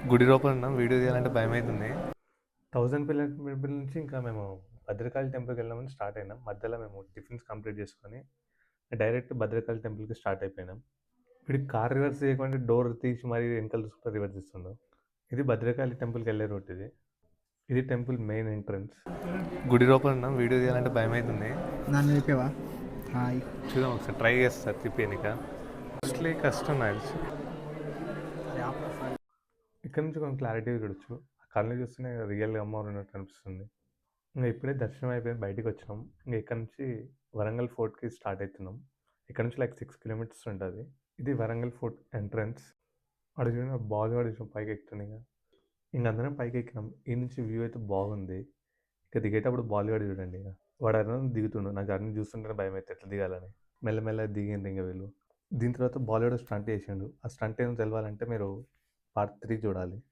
గుడి లోపల ఉన్నాం. వీడియో తీయాలంటే భయమైతుంది. 1000 పిల్లర్ టెంపుల్ నుంచి ఇంకా మేము భద్రకాళి టెంపుల్‌కి వెళ్దామని స్టార్ట్ అయినాం. మధ్యలో మేము టిఫిన్స్ కంప్లీట్ చేసుకొని డైరెక్ట్ భద్రకాళి టెంపుల్‌కి స్టార్ట్ అయిపోయినాం. వీడు కార్ రివర్స్ చేయకుండా డోర్ తీసి మరీ వెనకాల చూసుకుంటూ రివర్స్ ఇస్తుండు. ఇది భద్రకాళి టెంపుల్‌కి వెళ్ళే రూట్ ఇది. ఇది టెంపుల్ మెయిన్ ఎంట్రన్స్. గుడి లోపల ఉన్నాం. వీడియో తీయాలంటే భయమైతుంది. నన్ను చెప్పావా? హాయ్. చూద్దాం ఒకసారి ట్రై చేస్తారు తిప్పేనిక. మోస్ట్లీ కష్టం నాకు తెలిసి. ఇక్కడ నుంచి కొంచెం క్లారిటీగా చూడొచ్చు. ఆ కళ్ళు చూస్తేనే రియల్‌గా అమ్మవారు ఉన్నట్టు అనిపిస్తుంది. ఇంక ఇప్పుడే దర్శనం అయిపోయి బయటికి వచ్చినాం. ఇంక ఇక్కడ నుంచి వరంగల్ ఫోర్ట్‌కి స్టార్ట్ అవుతున్నాం. ఇక్కడ నుంచి లైక్ 6 కిలోమీటర్స్ ఉంటుంది. ఇది వరంగల్ ఫోర్ట్ ఎంట్రన్స్. అక్కడ చూడండి బాల్ కూడా చూసాం పైకి ఎక్కుతుంది ఇక. ఇంక అందరం పైకి ఎక్కినాం. ఈ నుంచి వ్యూ అయితే బాగుంది. ఇక దిగేటప్పుడు బాల్ కూడా చూడండి ఇక. వాడు అరుణ్ దిగుతుండు. నాకు అరుణ్ చూస్తుంటేనే భయం అయితే ఎట్లా దిగాలని. మెల్లమెల్లగా దిగిండ్రు ఇంక వీళ్ళు. దీని తర్వాత బాల్ కూడా స్టంట్ చేసిండు. ఆ స్టంట్ ఏమో తెలవాలంటే మీరు పార్ట్ 3 చూడాలి.